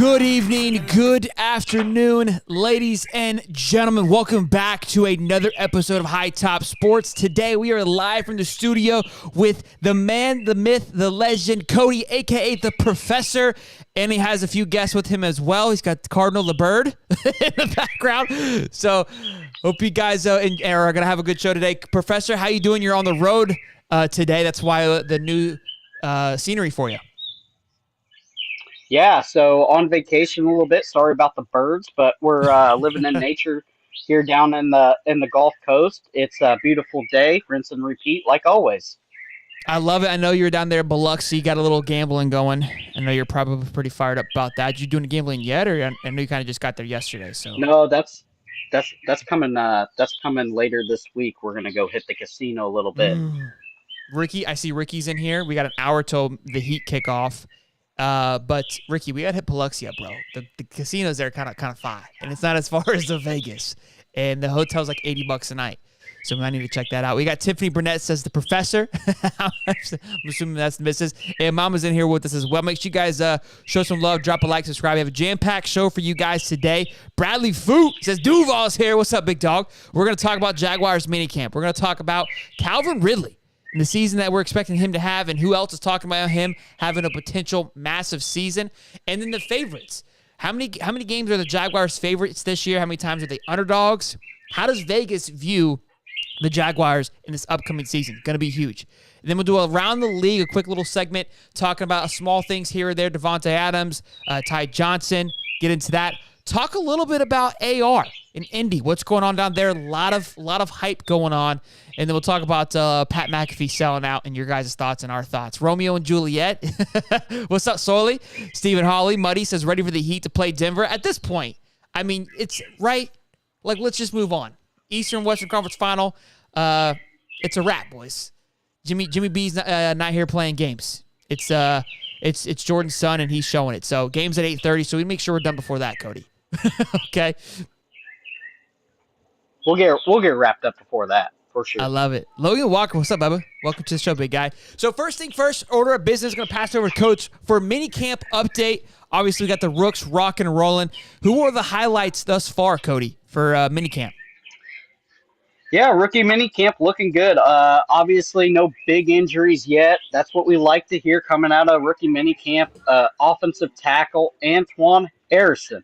Good evening, good afternoon, ladies and gentlemen. Welcome back to another episode of High Top Sports. Today we are live from the studio with the man, the myth, the legend, Cody, a.k.a. the Professor. And he has a few guests with him as well. He's got Cardinal the Bird in the background. So hope you guys are going to have a good show today. Professor, how you doing? You're on the road today. That's why the new scenery for you. Yeah, so on vacation a little bit. Sorry about the birds, but we're living in nature here down in the Gulf Coast. It's a beautiful day, rinse and repeat like always. I love it. I know you're down there in Biloxi. You got a little gambling going. I know you're probably pretty fired up about that. Did you do any gambling yet, or I know you kind of just got there yesterday? So No, that's coming. That's coming later this week. We're gonna go hit the casino a little bit. Ricky, I see Ricky's in here. We got an hour till the Heat kickoff. But Ricky, we gotta hit Biloxi up, bro. The casinos there kind of far, and it's not as far as the Vegas. And the hotel's like $80 a night. So I need to check that out. We got Tiffany Burnett says the Professor. I'm assuming that's the missus. And Mama's in here with us as well. Make sure you guys show some love, drop a like, subscribe. We have a jam-packed show for you guys today. Bradley Foot says Duval's here. What's up, big dog? We're going to talk about Jaguars minicamp. We're going to talk about Calvin Ridley and the season that we're expecting him to have, and who else is talking about him having a potential massive season. And then the favorites. How many games are the Jaguars' favorites this year? How many times are they underdogs? How does Vegas view the Jaguars in this upcoming season? Going to be huge. And then we'll do around the league, a quick little segment talking about small things here or there. Devontae Adams, Ty Johnson, get into that. Talk a little bit about AR in Indy. What's going on down there? A lot of hype going on. And then we'll talk about Pat McAfee selling out and your guys' thoughts and our thoughts. Romeo and Juliet. What's up, Soily? Stephen Hawley. Muddy says ready for the Heat to play Denver. At this point, I mean, it's right. Like, let's just move on. Eastern Western Conference Final. It's a wrap, boys. Jimmy B's not here playing games. It's Jordan's son, and he's showing it. So game's at 8:30. So we make sure we're done before that, Cody. Okay. We'll get wrapped up before that for sure. I love it. Logan Walker, what's up, Bubba? Welcome to the show, big guy. So first thing first, order of business. Going to pass it over to Coach for a mini camp update. Obviously, we got the Rooks rocking and rolling. Who are the highlights thus far, Cody, for mini camp? Yeah, rookie mini camp looking good. Obviously, no big injuries yet. That's what we like to hear coming out of rookie mini camp. Offensive tackle Antoine Harrison.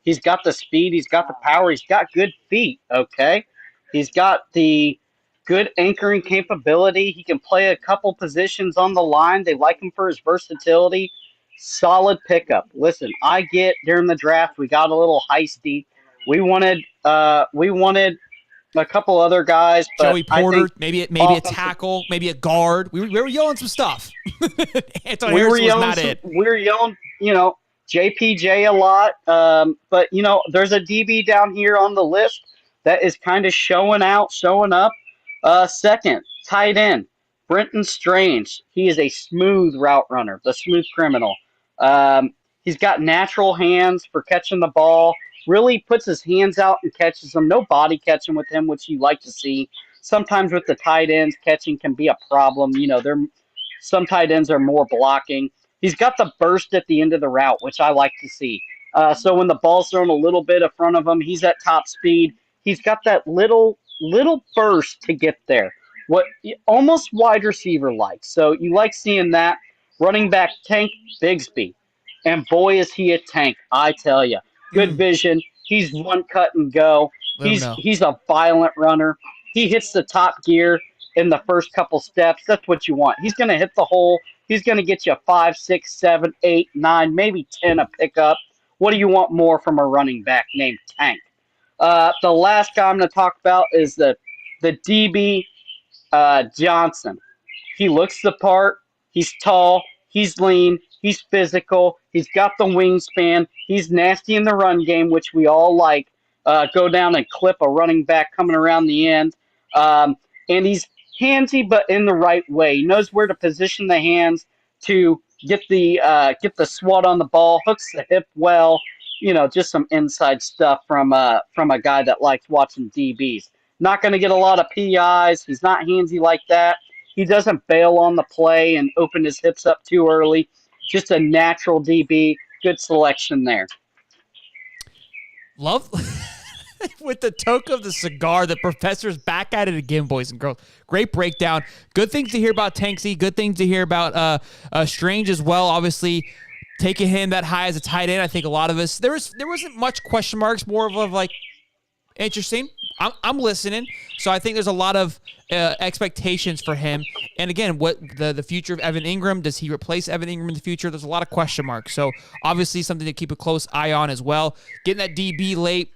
He's got the speed. He's got the power. He's got good feet, okay? He's got the good anchoring capability. He can play a couple positions on the line. They like him for his versatility. Solid pickup. Listen, I get during the draft we got a little heisty. We wanted a couple other guys, but Joey Porter, maybe a tackle, maybe a guard. We were yelling some stuff. Antoine Harrison was not it. We were yelling, JPJ a lot. But there's a DB down here on the list that is kind of showing up. Second, tight end, Brenton Strange. He is a smooth route runner, the smooth criminal. He's got natural hands for catching the ball. Really puts his hands out and catches them. No body catching with him, which you like to see. Sometimes with the tight ends, catching can be a problem. Some tight ends are more blocking. He's got the burst at the end of the route, which I like to see. So when the ball's thrown a little bit in front of him, he's at top speed. He's got that little burst to get there. What almost wide receiver like. So you like seeing that. Running back Tank Bigsby. And boy, is he a tank, I tell you. Good vision. He's one cut and go. He's a violent runner. He hits the top gear in the first couple steps. That's what you want. He's going to hit the hole. He's going to get you 5, 6, 7, 8, 9, maybe 10 a pickup. What do you want more from a running back named Tank? The last guy I'm going to talk about is the DB Johnson. He looks the part. He's tall. He's lean. He's physical. He's got the wingspan. He's nasty in the run game, which we all like. Go down and clip a running back coming around the end. And he's handsy, but in the right way. He knows where to position the hands to get the swat on the ball, hooks the hip well. Just some inside stuff from a guy that likes watching DBs. Not going to get a lot of PIs. He's not handsy like that. He doesn't bail on the play and open his hips up too early. Just a natural DB. good selection there. Love with the toke of the cigar. The professor's back at it again, boys and girls. Great breakdown. Good things to hear about Tanksy. Good things to hear about Strange as well. Obviously, taking him that high as a tight end. I think a lot of us there wasn't much question marks. More of like interesting. I'm listening. So I think there's a lot of expectations for him. And again, what the future of Evan Ingram, does he replace Evan Ingram in the future? There's a lot of question marks. So obviously something to keep a close eye on as well. Getting that DB late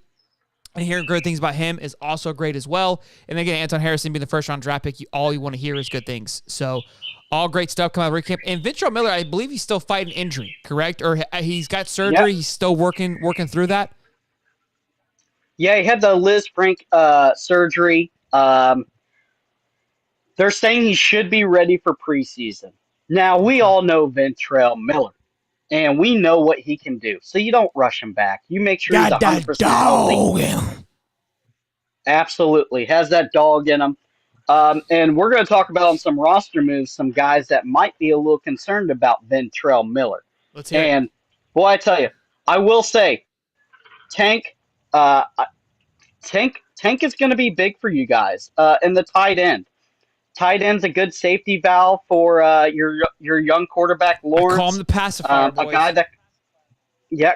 and hearing good things about him is also great as well. And again, Anton Harrison being the first round draft pick, all you want to hear is good things. So all great stuff coming out of Rick Camp. And Ventrell Miller, I believe he's still fighting injury, correct? Or he's got surgery. Yep. He's still working through that. Yeah, he had the Liz Frank surgery. They're saying he should be ready for preseason. Now, we all know Ventrell Miller, and we know what he can do. So you don't rush him back. You make sure he's 100% healthy. Absolutely. Has that dog in him. And we're going to talk about on some roster moves some guys that might be a little concerned about Ventrell Miller. Let's hear it. Boy, I tell you, I will say, Tank is going to be big for you guys. And the tight end. Tight end's a good safety valve for your young quarterback, Lawrence. Call him the pacifier, boys. A guy that,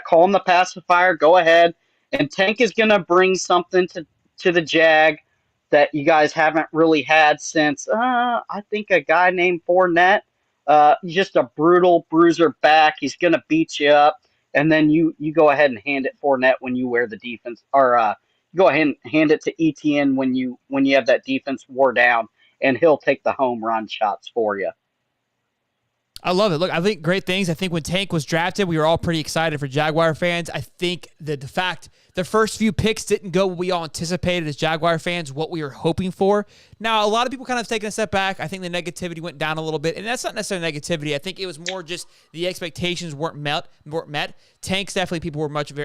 call him the pacifier. Go ahead. And Tank is going to bring something to the Jag that you guys haven't really had since, I think, a guy named Fournette. Just a brutal bruiser back. He's going to beat you up. And then you go ahead and hand it Fournette when you wear the defense. Or go ahead and hand it to ETN when you have that defense wore down. And he'll take the home run shots for you. I love it. Look, I think great things. I think when Tank was drafted, we were all pretty excited for Jaguar fans. I think that the fact the first few picks didn't go what we all anticipated as Jaguar fans, what we were hoping for. Now, a lot of people kind of taken a step back. I think the negativity went down a little bit, and that's not necessarily negativity. I think it was more just the expectations weren't met. Tank's definitely people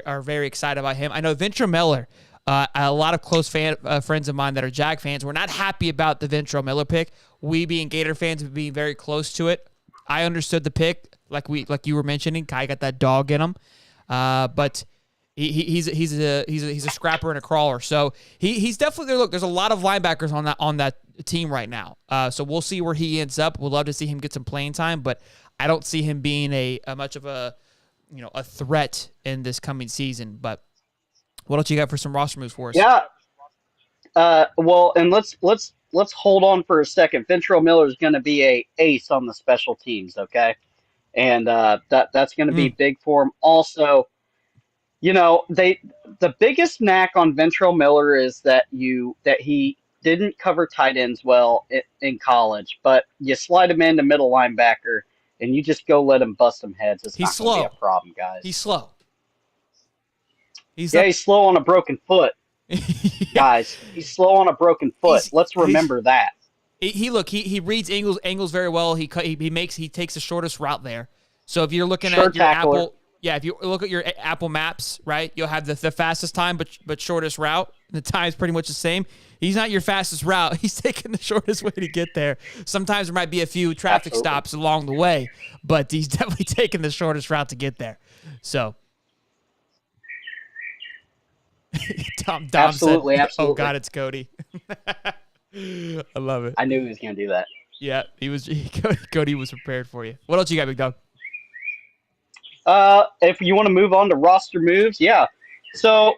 are very excited about him. I know Ventrell Miller. A lot of close friends of mine that are Jag fans were not happy about the Ventrell Miller pick. We being Gator fans, being very close to it. I understood the pick, like you were mentioning. Kai got that dog in him, but he's a scrapper and a crawler. So he's definitely there. Look, there's a lot of linebackers on that team right now. So we'll see where he ends up. We'd love to see him get some playing time, but I don't see him being a much of a threat in this coming season. But what else you got for some roster moves for us? Yeah. Well, and let's hold on for a second. Ventrell Miller is going to be a ace on the special teams, okay? And that's going to be big for him. Also, the biggest knack on Ventrell Miller is that he didn't cover tight ends well in college, but you slide him into middle linebacker and you just go let him bust some heads. It's not going to be a problem, guys. He's slow. He's slow on a broken foot. Guys, he's slow on a broken foot. Let's remember that. He reads angles very well. He takes the shortest route there. So if you're looking at your Apple, if you look at your Apple Maps, right, you'll have the fastest time but shortest route. The time's pretty much the same. He's not your fastest route. He's taking the shortest way to get there. Sometimes there might be a few traffic stops along the way, but he's definitely taking the shortest route to get there. So Dom absolutely, said, absolutely. "Oh God, it's Cody." I love it. I knew he was going to do that. Yeah, Cody was prepared for you. What else you got, big dog? If you want to move on to roster moves, yeah. So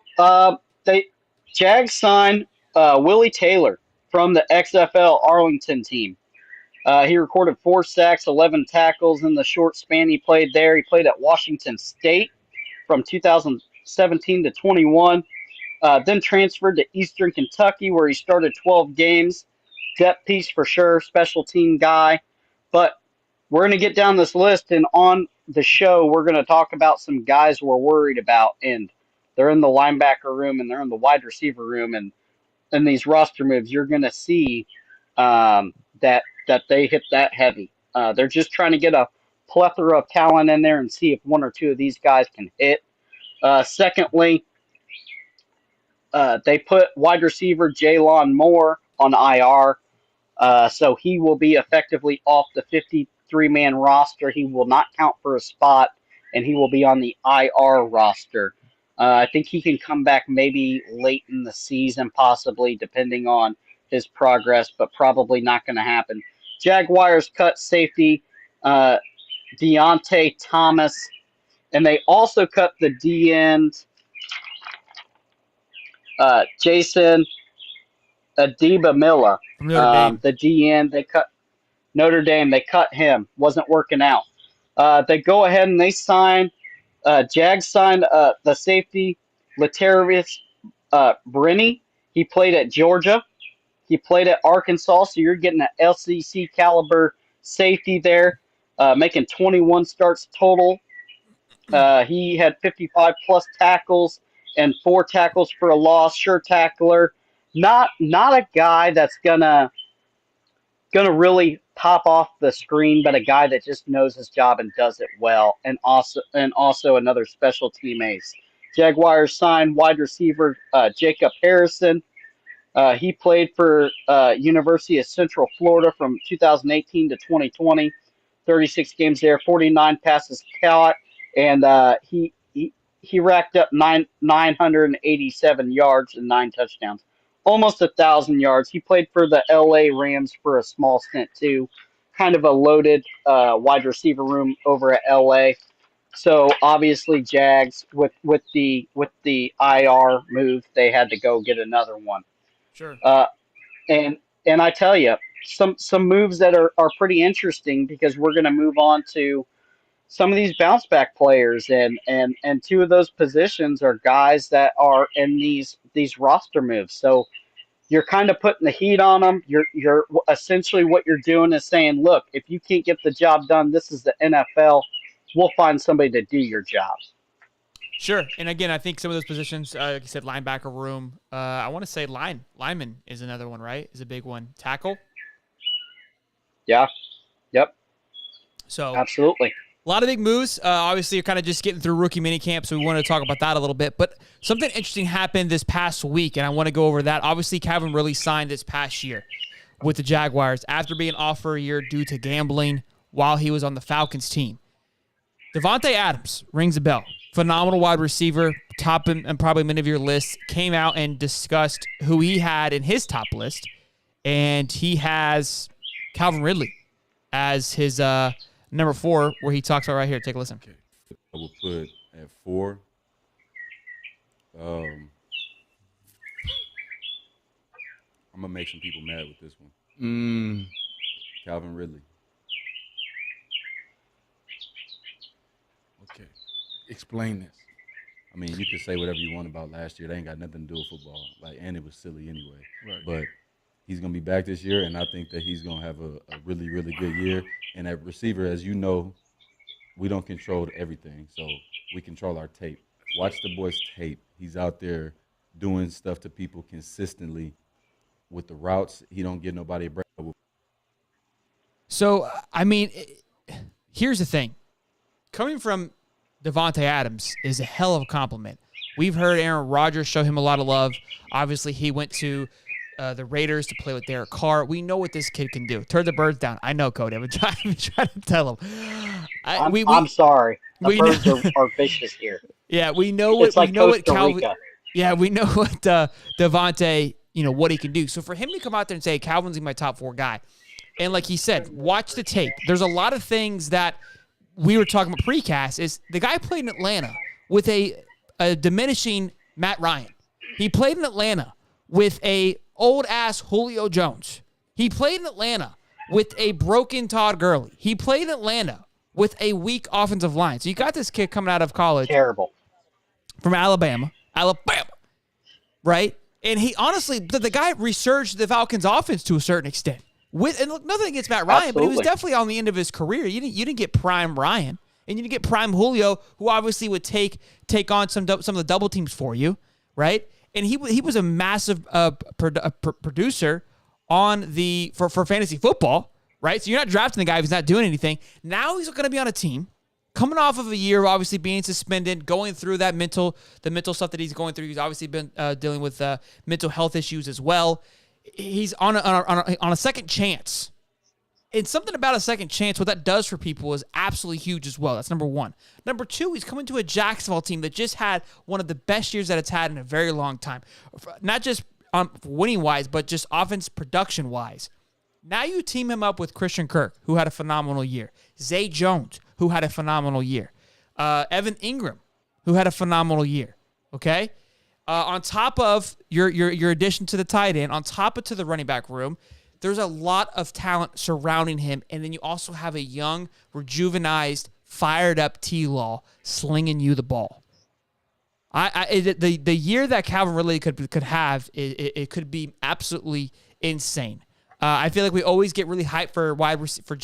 Jags signed Willie Taylor from the XFL Arlington team. He recorded 4 sacks, 11 tackles in the short span he played there. He played at Washington State from 2017 to 21. Then transferred to Eastern Kentucky, where he started 12 games. Depth piece for sure, special team guy. But we're going to get down this list, and on the show, we're going to talk about some guys we're worried about. And they're in the linebacker room, and they're in the wide receiver room. And in these roster moves, you're going to see that they hit that heavy. They're just trying to get a plethora of talent in there and see if one or two of these guys can hit. Secondly, they put wide receiver Jaylon Moore on IR, so he will be effectively off the 53-man roster. He will not count for a spot and he will be on the IR roster. I think he can come back maybe late in the season, possibly, depending on his progress, but probably not going to happen. Jaguars cut safety uh, Deontay Thomas, and they also cut the D end Jason Adibamila. From Notre Dame. The D end they cut Notre Dame. They cut him. Wasn't working out. They go ahead and they sign. Jags signed the safety Latarius Brini. He played at Georgia. He played at Arkansas. So you're getting an LCC caliber safety there, making 21 starts total. He had 55 plus tackles and 4 tackles for a loss. Sure tackler. Not a guy that's gonna really pop off the screen, but a guy that just knows his job and does it well, and also another special team ace. Jaguars signed wide receiver Jacob Harrison. He played for University of Central Florida from 2018 to 2020, 36 games there, 49 passes caught, and he racked up 987 yards and 9 touchdowns, almost 1,000 yards. He played for the LA Rams for a small stint too, kind of a loaded wide receiver room over at LA. So obviously Jags with the IR move, they had to go get another one. Sure. And I tell you, some moves that are pretty interesting, because we're going to move on to some of these bounce back players, and 2 of those positions are guys that are in these roster moves. So you're kind of putting the heat on them. You're essentially, what you're doing is saying, look, if you can't get the job done, this is the NFL. We'll find somebody to do your job. Sure. And again, I think some of those positions, like you said, linebacker room, I want to say lineman is another one, right? Is a big one. Tackle? Yeah. Yep. So absolutely. A lot of big moves. Obviously, you're kind of just getting through rookie minicamp, so we wanted to talk about that a little bit. But something interesting happened this past week, and I want to go over that. Obviously, Calvin Ridley signed this past year with the Jaguars after being off for a year due to gambling while he was on the Falcons team. Davante Adams rings a bell. Phenomenal wide receiver, top and probably many of your lists, came out and discussed who he had in his top list, and he has Calvin Ridley as his number 4, where he talks about right here. Take a listen. Okay. I will put at 4. I'm gonna make some people mad with this one. Calvin Ridley. Okay. Explain this. I mean, you can say whatever you want about last year. They ain't got nothing to do with football. And it was silly anyway. Right. But he's gonna be back this year, and I think that he's gonna have a really, really good year. And at receiver, as you know, we don't control everything, so we control our tape. Watch the boy's tape. He's out there doing stuff to people consistently with the routes. He don't get nobody a break. So, I mean, here's the thing. Coming from Davante Adams is a hell of a compliment. We've heard Aaron Rodgers show him a lot of love. Obviously, he went to the Raiders to play with Derek Carr. We know what this kid can do. Turn the birds down. I know, Cody. I've been trying to tell him. I'm sorry. The birds are vicious here. Yeah, we know what it's like we know Costa what Calvin. Rica. Yeah, we know what Davante, what he can do. So for him to come out there and say Calvin's my top 4 guy, and like he said, watch the tape. There's a lot of things that we were talking about precast. Is the guy played in Atlanta with a diminishing Matt Ryan. He played in Atlanta with a old ass Julio Jones. He played in Atlanta with a broken Todd Gurley. He played in Atlanta with a weak offensive line. So you got this kid coming out of college. Terrible. From Alabama, right? And he honestly, the guy resurged the Falcons' offense to a certain extent. And look, nothing against Matt Ryan, Absolutely. but he was definitely on the end of his career. You didn't get prime Ryan, and you didn't get prime Julio, who obviously would take on some of the double teams for you, right? And he was a massive producer for fantasy football, right? So you're not drafting the guy if he's not doing anything. Now he's going to be on a team coming off of a year of obviously being suspended, going through the mental stuff that he's going through. He's obviously been dealing with mental health issues as well. He's on a second chance, And something about a second chance, what that does for people is absolutely huge as well. That's number one. Number two, he's coming to a Jacksonville team that just had one of the best years that it's had in a very long time. Not just winning-wise, but just offense production-wise. Now you team him up with Christian Kirk, who had a phenomenal year. Zay Jones, who had a phenomenal year. Evan Ingram, who had a phenomenal year. Okay? On top of your addition to the tight end, on top of to the running back room, there's a lot of talent surrounding him, and then you also have a young, rejuvenized, fired-up T-Law slinging you the ball. The year that Calvin Ridley could have, it could be absolutely insane. I feel like we always get really hyped for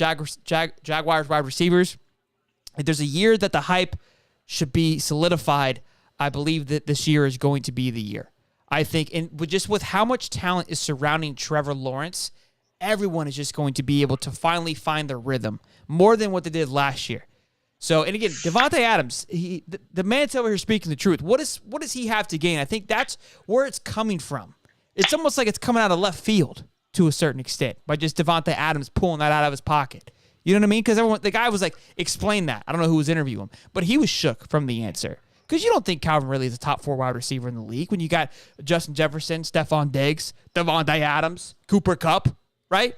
Jaguars wide receivers. If there's a year that the hype should be solidified, I believe that this year is going to be the year. I think, and with how much talent is surrounding Trevor Lawrence, everyone is just going to be able to finally find their rhythm more than what they did last year. So, and again, Devontae Adams, the man's over here speaking the truth. What does he have to gain? I think that's where it's coming from. It's almost like it's coming out of left field to a certain extent by just Devontae Adams pulling that out of his pocket. You know what I mean? Because the guy was like, explain that. I don't know who was interviewing him, but he was shook from the answer. Because you don't think Calvin Ridley is a top 4 wide receiver in the league when you got Justin Jefferson, Stephon Diggs, Devontae Adams, Cooper Kupp, right?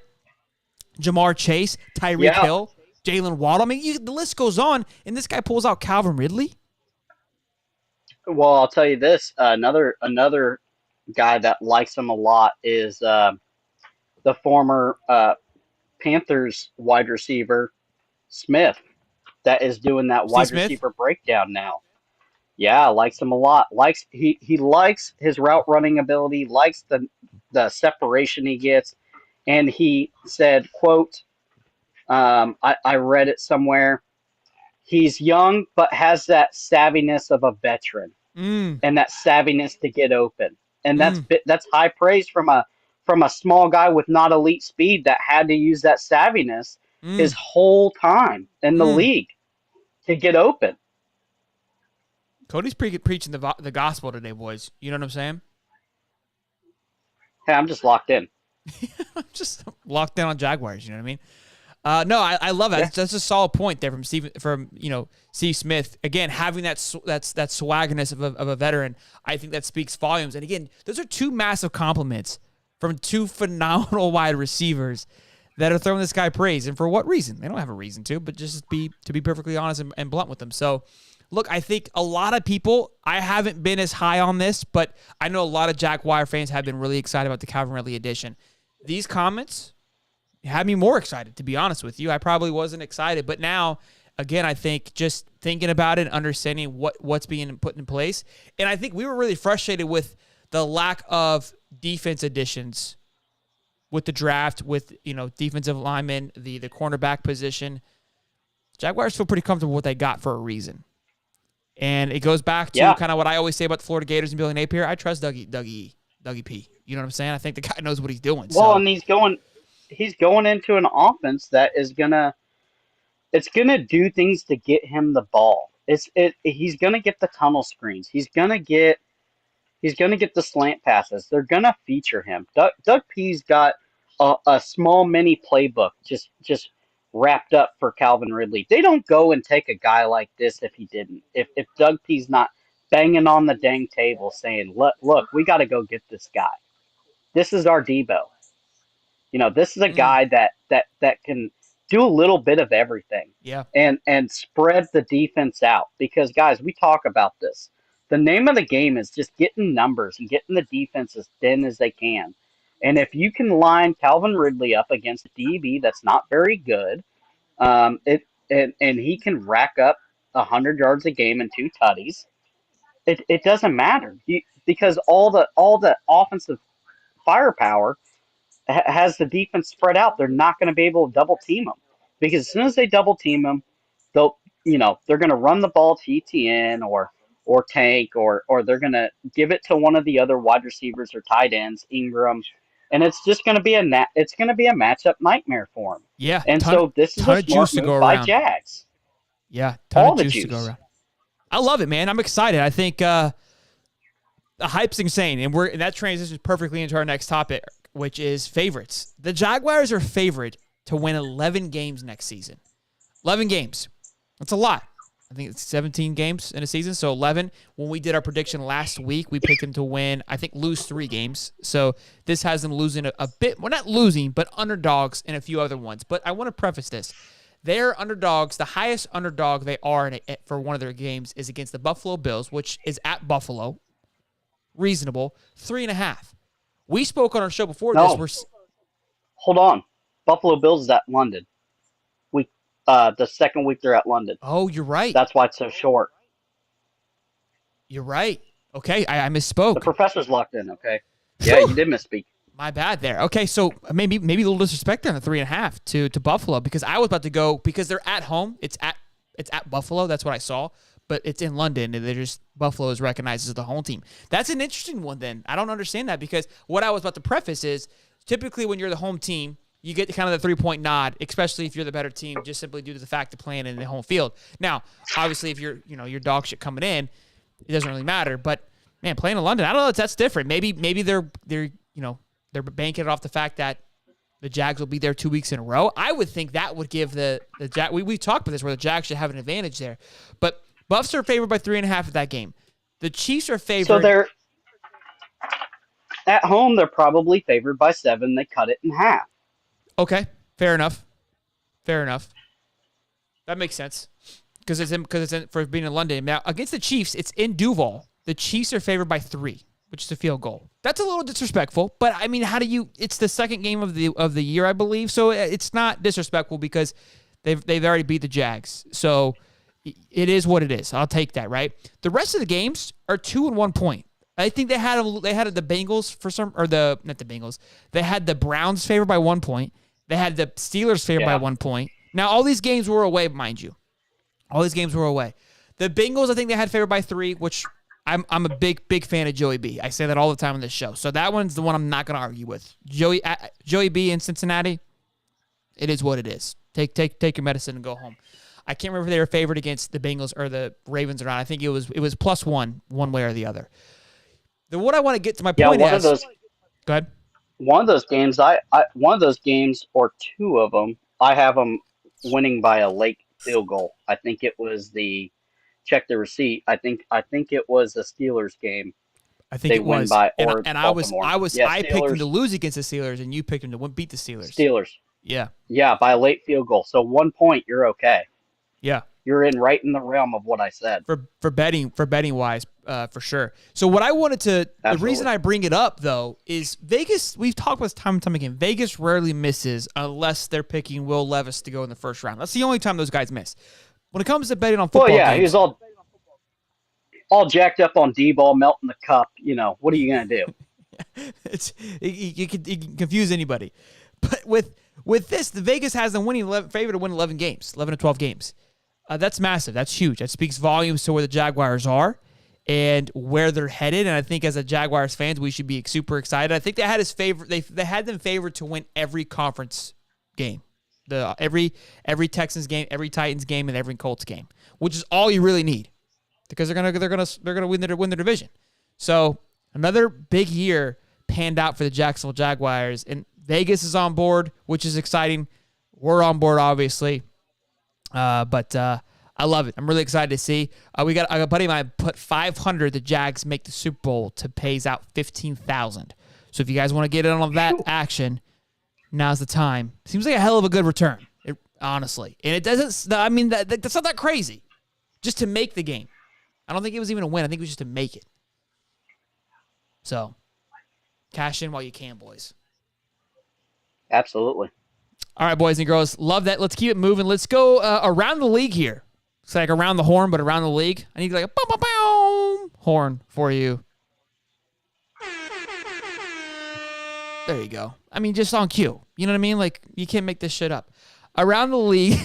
Jamar Chase, Tyreek Hill, Jalen Waddle. I mean, the list goes on, and this guy pulls out Calvin Ridley. Well, I'll tell you this. Another guy that likes him a lot is the former Panthers wide receiver, Smith, that is doing that wide receiver breakdown now. Yeah, likes him a lot. He likes his route running ability, likes the separation he gets. And he said, quote, I read it somewhere, he's young but has that savviness of a veteran and that savviness to get open. And that's high praise from a small guy with not elite speed that had to use that savviness his whole time in the league to get open. Cody's preaching the gospel today, boys. You know what I'm saying? Hey, I'm just locked in. I'm just locked in on Jaguars. You know what I mean? No, I love that. Yeah. That's a solid point there from Steve Smith. Again, having that swagginess of a veteran, I think that speaks volumes. And again, those are two massive compliments from two phenomenal wide receivers that are throwing this guy praise. And for what reason? They don't have a reason to, but just to be perfectly honest and blunt with them. So, look, I think a lot of people, I haven't been as high on this, but I know a lot of Jaguar fans have been really excited about the Calvin Ridley addition. These comments had me more excited, to be honest with you. I probably wasn't excited, but now, again, I think just thinking about it and understanding what's being put in place, and I think we were really frustrated with the lack of defense additions with the draft, with defensive linemen, the cornerback position. Jaguars feel pretty comfortable with what they got for a reason. And it goes back to kind of what I always say about the Florida Gators and Billy Napier. I trust Dougie P. You know what I'm saying? I think the guy knows what he's doing. Well, and he's going into an offense that is gonna do things to get him the ball. He's gonna get the tunnel screens. He's gonna get the slant passes. They're gonna feature him. Doug P's got a small mini playbook just wrapped up for Calvin Ridley. They don't go and take a guy like this if he didn't. If Doug P's not banging on the dang table saying, look, we got to go get this guy. This is our Debo. This is a guy that can do a little bit of everything. Yeah. And spread the defense out. Because, guys, we talk about this. The name of the game is just getting numbers and getting the defense as thin as they can. And if you can line Calvin Ridley up against a DB that's not very good, and he can rack up 100 yards a game and 2 tutties, it doesn't matter because all the offensive firepower has the defense spread out. They're not going to be able to double team him because as soon as they double team him, they're going to run the ball to ETN or Tank or they're going to give it to one of the other wide receivers or tight ends, Ingram. And it's just going to be a matchup nightmare for him. Yeah, and so this is a smart move by Jags. Yeah, ton of juice to go around. I love it, man. I'm excited. I think the hype's insane, and that transitions perfectly into our next topic, which is favorites. The Jaguars are favored to win 11 games next season. 11 games. That's a lot. I think it's 17 games in a season, so 11. When we did our prediction last week, we picked them to win, I think, lose 3 games. So this has them losing a bit. Well, not losing, but underdogs in a few other ones. But I want to preface this. They're underdogs. The highest underdog they are for one of their games is against the Buffalo Bills, which is at Buffalo. Reasonable. 3.5. We spoke on our show before this. Hold on. Buffalo Bills is at London. The second week they're at London. Oh, you're right. That's why it's so short. You're right. Okay, I misspoke. The professor's locked in, okay? Yeah, you did misspeak. My bad there. Okay, so maybe a little disrespect on the 3.5 to Buffalo, because I was about to go, because they're at home. It's at Buffalo. That's what I saw. But it's in London, and Buffalo is recognized as the home team. That's an interesting one then. I don't understand that, because what I was about to preface is typically when you're the home team, you get kind of the 3-point nod, especially if you're the better team, just simply due to the fact of playing in the home field. Now, obviously, if you're your dog shit coming in, it doesn't really matter. But man, playing in London, I don't know if that's different. Maybe they're banking it off the fact that the Jags will be there 2 weeks in a row. I would think that would give the Jag. We talked about this where the Jags should have an advantage there, but Buffs are favored by 3.5 at that game. The Chiefs are favored. So they're at home. They're probably favored by 7. They cut it in half. Okay, fair enough. That makes sense because it's for being in London. Now against the Chiefs, it's in Duval. The Chiefs are favored by 3, which is a field goal. That's a little disrespectful, but I mean, it's the second game of the year, I believe, so it's not disrespectful because they've already beat the Jags. So it is what it is. I'll take that, right? The rest of the games are 2 and 1 point. I think they had the Bengals not the Bengals. They had the Browns favored by 1 point. They had the Steelers favored by 1 point. Now, all these games were away, mind you. All these games were away. The Bengals, I think they had favored by 3, which I'm a big fan of Joey B. I say that all the time on this show. So that one's the one I'm not going to argue with. Joey B in Cincinnati, it is what it is. Take your medicine and go home. I can't remember if they were favored against the Bengals or the Ravens or not. I think it was +1 one way or the other. What I want to get to my point is. Go ahead. One of those games, one of those games or 2 of them, I have them winning by a late field goal. I think it was check the receipt. I think it was the Steelers game. I think it was. I picked Steelers. them to lose against the Steelers, and you picked them to beat the Steelers. Steelers. Yeah. Yeah, by a late field goal. So 1 point, you're okay. Yeah. You're right in the realm of what I said. For betting wise, for sure. So what I wanted to, Absolutely. The reason I bring it up though is Vegas. We've talked about this time and time again. Vegas rarely misses unless they're picking Will Levis to go in the first round. That's the only time those guys miss. When it comes to betting on football, games, he was all jacked up on D-ball, melting the cup. What are you gonna do? You can confuse anybody. But with this, the Vegas has them favor to win 11 games, 11 to 12 games. That's massive. That's huge. That speaks volumes to where the Jaguars are and where they're headed. And I think as a Jaguars fans, we should be super excited. I think they had they had them favored to win every conference game, every Texans game, every Titans game, and every Colts game, which is all you really need because they're gonna win their division. So another big year panned out for the Jacksonville Jaguars, and Vegas is on board, which is exciting. We're on board, obviously. But I love it. I'm really excited to see. We got a buddy of mine put 500. The Jags make the Super Bowl to pays out 15,000. So if you guys want to get in on that action, now's the time. Seems like a hell of a good return, honestly. And it doesn't. I mean, that's not that crazy. Just to make the game. I don't think it was even a win. I think it was just to make it. So cash in while you can, boys. Absolutely. All right, boys and girls, love that. Let's keep it moving. Let's go around the league here. It's like around the horn, but around the league. I need like a boom, boom, boom horn for you. There you go. I mean, just on cue. You know what I mean? Like, you can't make this shit up. Around the league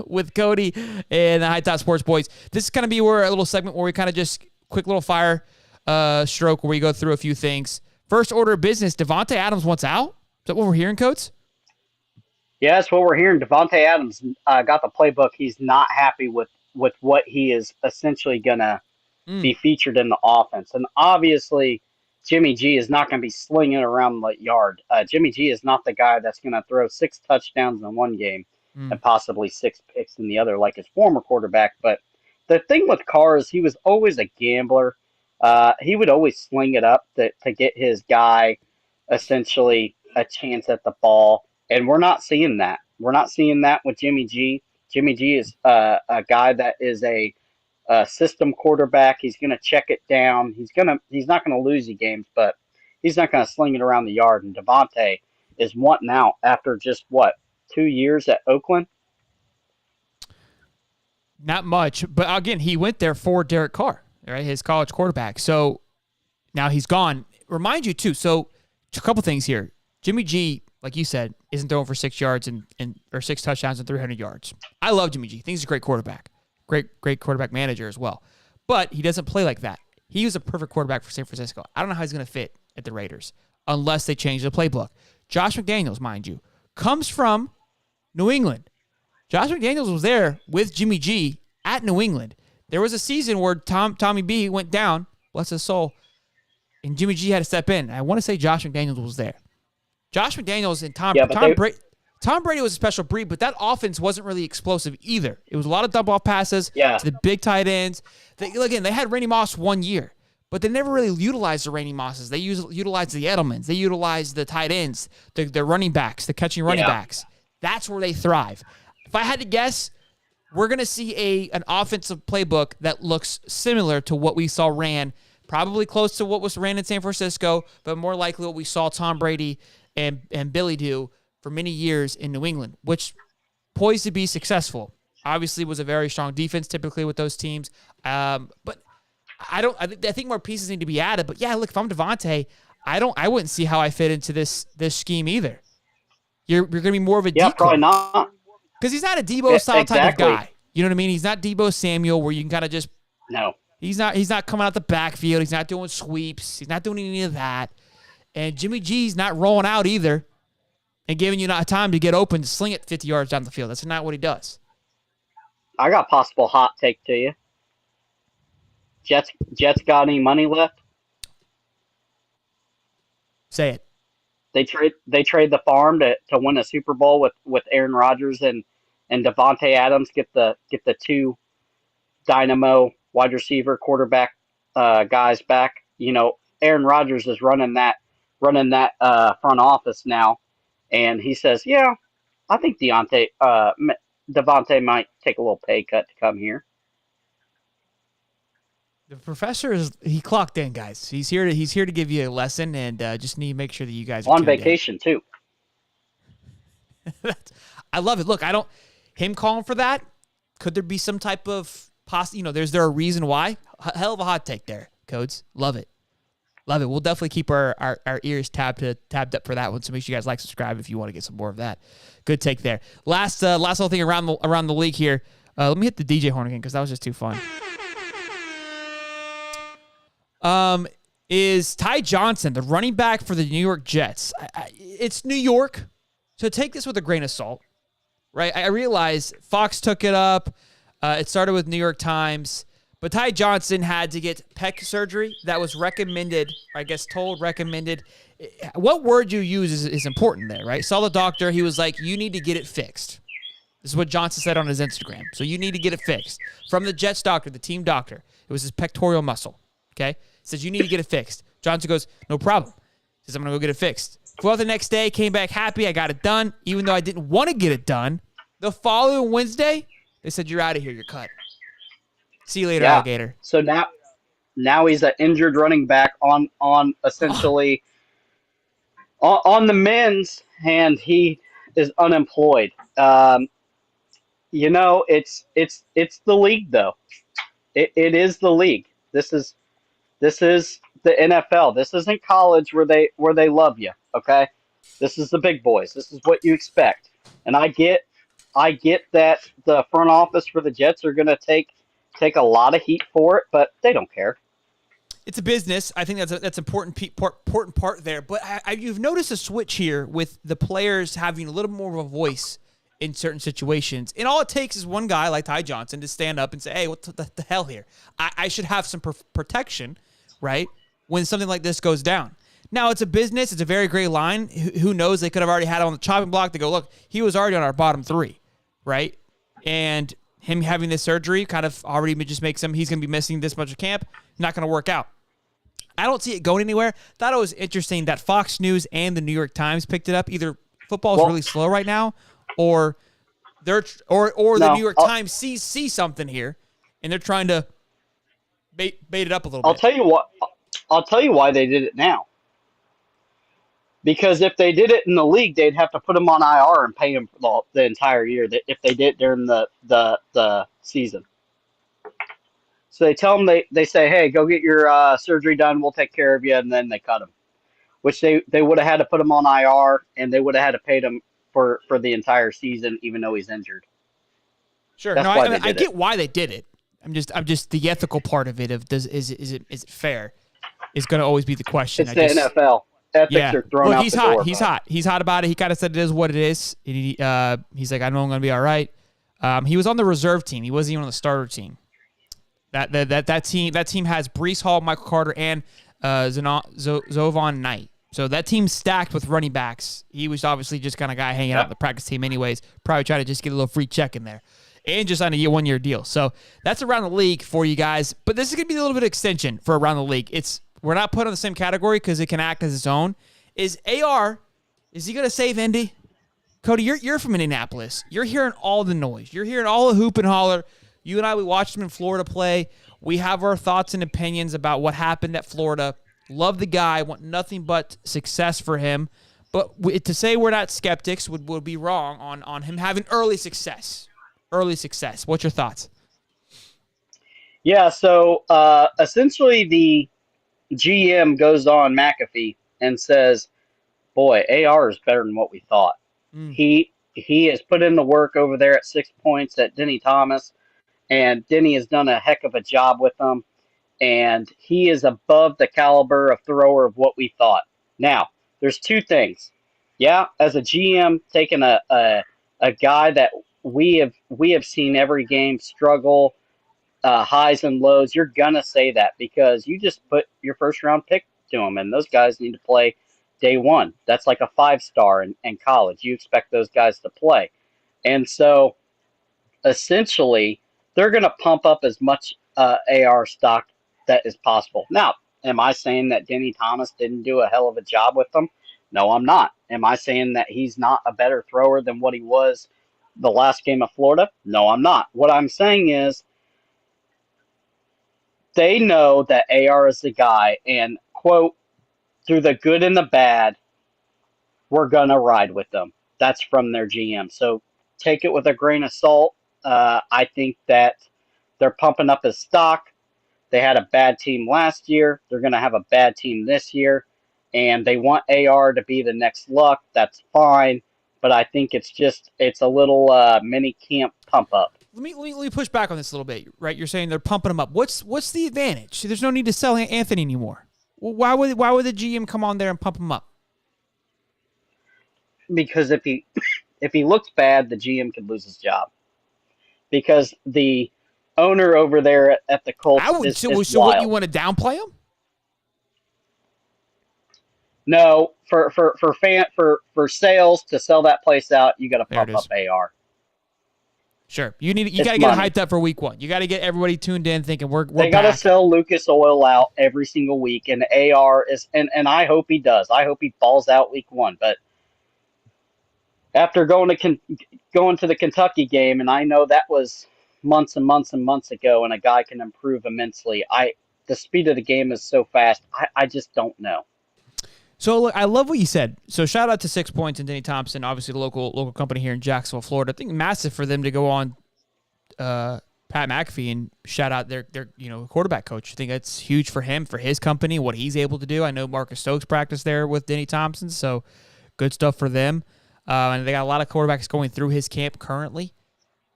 with Cody and the High Top Sports Boys. This is going to be a little segment where we kind of just quick little fire stroke where we go through a few things. First order of business, Devontae Adams wants out? Is that what we're hearing, Coates? Yeah, that's what we're hearing. Devontae Adams got the playbook. He's not happy with what he is essentially going to be featured in the offense. And obviously, Jimmy G is not going to be slinging around the yard. Jimmy G is not the guy that's going to throw 6 touchdowns in one game Mm. and possibly 6 picks in the other, like his former quarterback. But the thing with Carr is he was always a gambler. He would always sling it up to get his guy essentially a chance at the ball, and we're not seeing that. We're not seeing that with Jimmy G. Jimmy G is a guy that is a system quarterback. He's going to check it down. He's not going to lose you games, but he's not going to sling it around the yard. And Devontae is wanting out after just 2 years at Oakland. Not much, but again, he went there for Derek Carr, right? His college quarterback. So now he's gone. Remind you too. So a couple things here. Jimmy G, like you said, isn't throwing for 6 yards or 6 touchdowns and 300 yards. I love Jimmy G. I think he's a great quarterback. Great quarterback manager as well. But he doesn't play like that. He was a perfect quarterback for San Francisco. I don't know how he's going to fit at the Raiders unless they change the playbook. Josh McDaniels, mind you, comes from New England. Josh McDaniels was there with Jimmy G at New England. There was a season where Tommy B went down, bless his soul, and Jimmy G had to step in. I want to say Josh McDaniels was there. Josh McDaniels and Tom Brady was a special breed, but that offense wasn't really explosive either. It was a lot of dump off passes to the big tight ends. They had Randy Moss 1 year, but they never really utilized the Randy Mosses. They utilized the Edelmans. They utilized the tight ends, the running backs, the catching running backs. That's where they thrive. If I had to guess, we're going to see an offensive playbook that looks similar to what we saw ran, probably close to what was ran in San Francisco, but more likely what we saw Tom Brady and Billy do for many years in New England, which poised to be successful. Obviously was a very strong defense typically with those teams. But I think more pieces need to be added. But yeah, look, if I'm Devontae, I wouldn't see how I fit into this scheme either. You're going to be more of a decoy. Probably not. Because he's not a Debo-style type of Exactly. guy. You know what I mean? He's not Debo Samuel where you can kind of just – No. He's not coming out the backfield. He's not doing sweeps. He's not doing any of that. And Jimmy G's not rolling out either and giving you time to get open to sling it 50 yards down the field. That's not what he does. I got a possible hot take to you. Jets got any money left? Say it. They trade the farm to win a Super Bowl with Aaron Rodgers and Devontae Adams, get the 2 dynamo wide receiver quarterback guys back. You know, Aaron Rodgers is running that front office now, and he says, yeah, I think Devontae might take a little pay cut to come here. The professor he clocked in, guys. He's here to give you a lesson, and just need to make sure that you guys are on tuned vacation too. I love it. Look, him calling for that. Could there be some type of is there a reason why? Hell of a hot take there, Codes. Love it. Love it. We'll definitely keep our ears tabbed up for that one. So make sure you guys like, subscribe if you want to get some more of that. Good take there. Last little thing around the league here. Let me hit the DJ horn again because that was just too fun. Is Ty Johnson, the running back for the New York Jets. It's New York, so take this with a grain of salt, right? I realize Fox took it up. It started with New York Times. But Ty Johnson had to get pec surgery that was recommended, or I guess recommended. What word you use is important there, right? Saw the doctor. He was like, you need to get it fixed. This is what Johnson said on his Instagram. So you need to get it fixed. From the Jets doctor, the team doctor. It was his pectoral muscle, okay? Says, you need to get it fixed. Johnson goes, no problem. Says, I'm going to go get it fixed. Flew out the next day, came back happy. I got it done, even though I didn't want to get it done. The following Wednesday, they said, you're out of here. You're cut. See you later, alligator. So now he's an injured running back on essentially on the men's, and he is unemployed. It's the league though. It is the league. This is the NFL. This isn't college where they love you. Okay, this is the big boys. This is what you expect. And I get that the front office for the Jets are going to take a lot of heat for it, but they don't care. It's a business. I think that's important part there. But you've noticed a switch here with the players having a little more of a voice in certain situations. And all it takes is one guy like Ty Johnson to stand up and say, hey, what the hell here? I should have some protection, right? when something like this goes down. Now, it's a business. It's a very gray line. Who knows? They could have already had him on the chopping block. They go, look, he was already on our bottom 3, right? And him having this surgery kind of already just makes him, he's going to be missing this much of camp. Not going to work out. I don't see it going anywhere. Thought it was interesting that Fox News and the New York Times picked it up. Either football is really slow right now, or the New York Times sees something here, and they're trying to bait it up a little bit. I'll tell you why they did it now. Because if they did it in the league, they'd have to put him on IR and pay him for the entire year. If they did it during the season, so they tell him they say, hey, go get your surgery done. We'll take care of you, and then they cut him. Which they would have had to put him on IR, and they would have had to pay him for the entire season, even though he's injured. Sure, That's no, I get why they did it. I'm just the ethical part of it. Is it fair? Is going to always be the question. It's the NFL. Ethics are thrown out he's the hot. door. He's hot. He's hot about it. He kind of said it is what it is. He's like, I know I'm going to be all right. He was on the reserve team. He wasn't even on the starter team. That team has Breece Hall, Michael Carter, and Zovan Knight. So that team's stacked with running backs. He was obviously just kind of guy hanging out on the practice team anyways. Probably trying to just get a little free check in there. And just on a 1-year deal. So that's around the league for you guys. But this is going to be a little bit of extension for around the league. We're not put on the same category because it can act as its own. Is he going to save Indy? Cody, you're from Indianapolis. You're hearing all the noise. You're hearing all the hoop and holler. You and I, we watched him in Florida play. We have our thoughts and opinions about what happened at Florida. Love the guy. Want nothing but success for him. But to say we're not skeptics would be wrong on him having early success. What's your thoughts? Yeah, so essentially the GM goes on McAfee and says, boy, AR is better than what we thought. He has put in the work over there at 6 points at Denny Thomas, and Denny has done a heck of a job with them, and he is above the caliber of thrower of what we thought. Now, there's two things. Yeah, as a GM, taking a guy that we have seen every game struggle, highs and lows, you're gonna say that because you just put your first round pick to him, and those guys need to play day one. That's like a 5-star in college. You expect those guys to play, and so essentially they're gonna pump up as much AR stock that is possible. Now, am I saying that Denny Thomas didn't do a hell of a job with them? No, I'm not. Am I saying that he's not a better thrower than what he was the last game of Florida? No, I'm not. What I'm saying is they know that AR is the guy, and, quote, through the good and the bad, we're going to ride with them. That's from their GM. So take it with a grain of salt. I think that they're pumping up his stock. They had a bad team last year. They're going to have a bad team this year, and they want AR to be the next Luck. That's fine. But I think it's a little mini camp pump up. Let me push back on this a little bit, right? You're saying they're pumping him up. What's the advantage? There's no need to sell Anthony anymore. Well, why would the GM come on there and pump him up? Because if he looks bad, the GM could lose his job. Because the owner over there at the Colts is wild. What, you want to downplay him? No, for sales to sell that place out, you got to pump up AR. Sure, you got to get it hyped up for week 1. You got to get everybody tuned in, thinking we're They got to sell Lucas Oil out every single week, and AR is, and I hope he does. I hope he falls out week 1. But after going to the Kentucky game, and I know that was months and months and months ago, and a guy can improve immensely. The speed of the game is so fast. I just don't know. So look, I love what you said. So shout out to 6 Points and Denny Thompson, obviously the local company here in Jacksonville, Florida. I think massive for them to go on Pat McAfee and shout out their quarterback coach. I think that's huge for him, for his company, what he's able to do. I know Marcus Stokes practiced there with Denny Thompson, so good stuff for them. And they got a lot of quarterbacks going through his camp currently.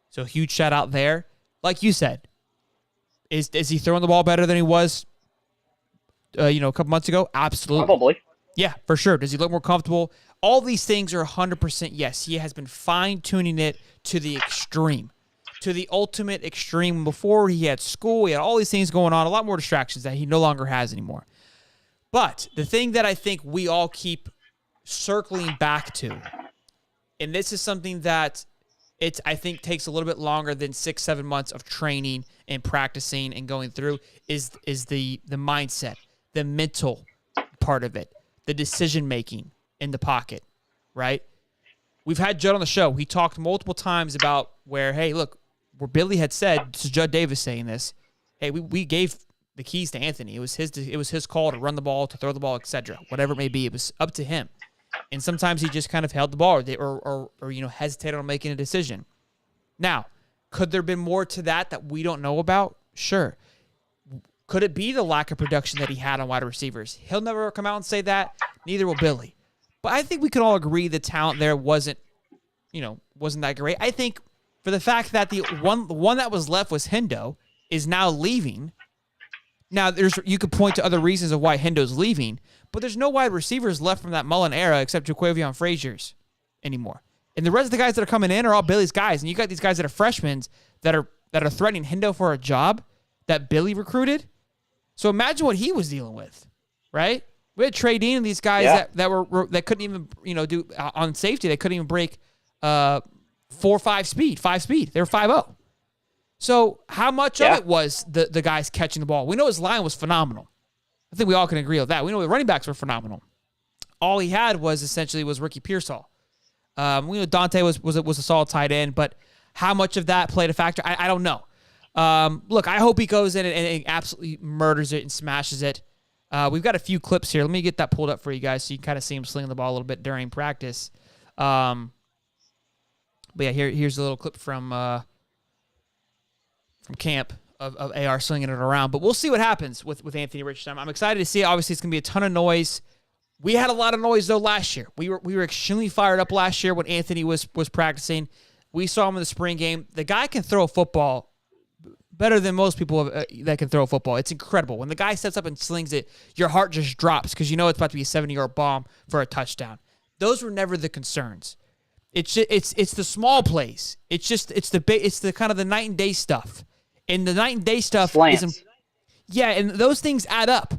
So huge shout out there. Like you said, is he throwing the ball better than he was a couple months ago? Absolutely. Probably. Yeah, for sure. Does he look more comfortable? All these things are 100% yes. He has been fine-tuning it to the extreme, to the ultimate extreme. Before he had school, he had all these things going on, a lot more distractions that he no longer has anymore. But the thing that I think we all keep circling back to, and this is something that I think takes a little bit longer than 6-7 months of training and practicing and going through, is the mindset, the mental part of it, the decision making in the pocket, right? We've had Judd on the show. He talked multiple times about where, hey, look, where Billy had said, this is Judd Davis saying this, hey, we gave the keys to Anthony. It was his call to run the ball, to throw the ball, etc. Whatever it may be, it was up to him. And sometimes he just kind of held the ball or hesitated on making a decision. Now, could there have been more to that we don't know about? Sure. Could it be the lack of production that he had on wide receivers? He'll never come out and say that. Neither will Billy. But I think we can all agree the talent there wasn't that great. I think for the fact that the one that was left was Hendo is now leaving. Now, you could point to other reasons of why Hendo's leaving, but there's no wide receivers left from that Mullen era except Jaquavion Frazier's anymore. And the rest of the guys that are coming in are all Billy's guys. And you got these guys that are freshmen that are threatening Hendo for a job that Billy recruited. So imagine what he was dealing with, right? We had Trey Dean and these guys that couldn't even do on safety. They couldn't even break 5 speed. They were 5.0. So how much of it was the guys catching the ball? We know his line was phenomenal. I think we all can agree with that. We know the running backs were phenomenal. All he had was Ricky Pearsall. We know Dante was a solid tight end, but how much of that played a factor? I don't know. Look, I hope he goes in and absolutely murders it and smashes it. We've got a few clips here. Let me get that pulled up for you guys so you can kind of see him slinging the ball a little bit during practice. But yeah, here's a little clip from camp of AR slinging it around. But we'll see what happens with Anthony Richardson. I'm excited to see it. Obviously, it's going to be a ton of noise. We had a lot of noise, though, last year. We were extremely fired up last year when Anthony was practicing. We saw him in the spring game. The guy can throw a football better than most people that can throw a football. It's incredible. When the guy steps up and slings it, your heart just drops because you know it's about to be a 70-yard bomb for a touchdown. Those were never the concerns. It's the small plays. It's the kind of the night and day stuff. And the night and day stuff isn't. Yeah, and those things add up.